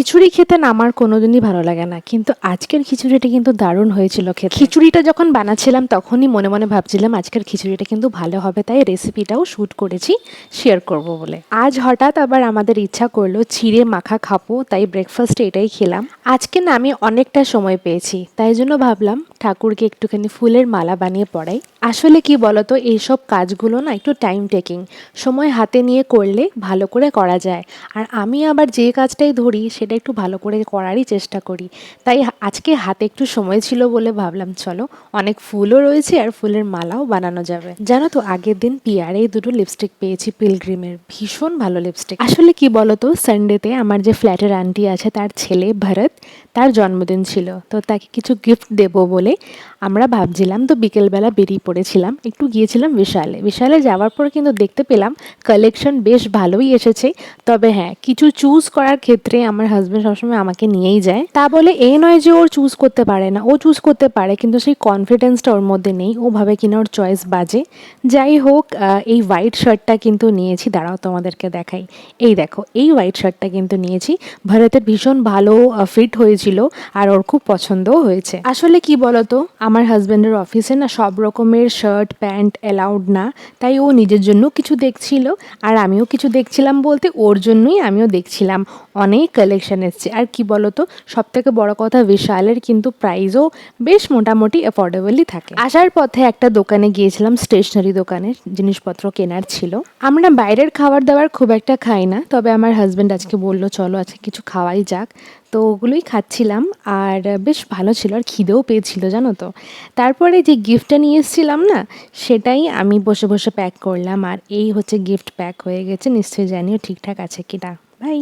খিচুড়ি খেতে না আমার কোনোদিনই ভালো লাগে না, কিন্তু আজকের খিচুড়িটা কিন্তু দারুণ হয়েছিল খেতে। খিচুড়িটা যখন বানাচ্ছিলাম তখনই মনে মনে ভাবছিলাম আজকের খিচুড়িটা কিন্তু ভালো হবে, তাই রেসিপিটাও শ্যুট করেছি শেয়ার করব বলে। আজ হঠাৎ আবার আমাদের ইচ্ছা করলো চিড়ে মাখা খাবো, তাই ব্রেকফাস্টে এটাই খেলাম। আজকে না আমি অনেকটা সময় পেয়েছি, তাই জন্য ভাবলাম ঠাকুরকে একটুখানি ফুলের মালা বানিয়ে পড়াই। আসলে কি বলতো, এইসব কাজগুলো না একটু টাইম টেকিং, সময় হাতে নিয়ে করলে ভালো করে করা যায়। আর আমি আবার যে কাজটাই ধরি সেটা একটু ভালো করে করারই চেষ্টা করি। তাই আজকে হাতে একটু সময় ছিল বলে ভাবলাম চলো, অনেক ফুলও রয়েছে আর ফুলের মালাও বানানো যাবে। জানো তো, আগের দিন পিয়ারে দুটো লিপস্টিক পেয়েছি পিলগ্রিমের, ভীষণ ভালো লিপস্টিক। আসলে কি বলতো, সানডেতে আমার যে ফ্ল্যাটের আন্টি আছে তার ছেলে ভরত, তার জন্মদিন ছিল, তো তাকে কিছু গিফট দেবো বলে আমরা ভাবছিলাম, তো বিকেলবেলা বেরিয়ে পড়েছিলাম, একটু গিয়েছিলাম বিশালে যাওয়ার পর কিন্তু দেখতে পেলাম কালেকশন বেশ ভালোই এসেছে। তবে হ্যাঁ, কিছু চুজ করার ক্ষেত্রে আমার হাজব্যান্ড সবসময় আমাকে নিয়েই যায়। তা বলে এই নয় যে ওর চুজ করতে পারে না, ও চুজ করতে পারে, কিন্তু সেই কনফিডেন্সটা ওর মধ্যে নেই। ও ভাবে কিনা ওর চয়েস বাজে। যাই হোক, এই হোয়াইট শার্টটা কিন্তু নিয়েছি, দাঁড়াও তোমাদেরকে দেখাই। এই দেখো, এই হোয়াইট শার্টটা কিন্তু নিয়েছি, ভারতের ভীষণ ভালো ফিট হয়েছিল আর ওর খুব পছন্দও হয়েছে। আসলে কি বলতো, আমার হাজব্যান্ডের অফিসে না সব রকমের শার্ট প্যান্ট অ্যালাউড না, তাই ও নিজের জন্য কিছু দেখছিল আর আমিও কিছু দেখছিলাম, বলতে ওর জন্যই আমিও দেখছিলাম। অনেক কালেকশন এসছে। আর কি বলতো, সব থেকে বড় কথা, বিশালের কিন্তু প্রাইসও বেশ মোটামুটি অ্যাফোর্ডেবলই থাকে। আসার পথে একটা দোকানে গিয়েছিলাম, স্টেশনারি দোকানের জিনিসপত্র কেনার ছিল। আমরা বাইরের খাবার দাবার খুব একটা খাই না, তবে আমার হাজব্যান্ড আজকে বললো চলো আজকে কিছু খাওয়াই যাক, তো ওগুলোই খাচ্ছিলাম আর বেশ ভালো ছিল আর খিদেও পেয়েছিল জানো তো। তারপরে যে গিফটটা নিয়ে এসেছিলাম না, সেটাই আমি বসে বসে প্যাক করলাম, আর এই হচ্ছে গিফট প্যাক হয়ে গেছে। নিশ্চয়ই জানিও ঠিকঠাক আছে কিনা। বাই।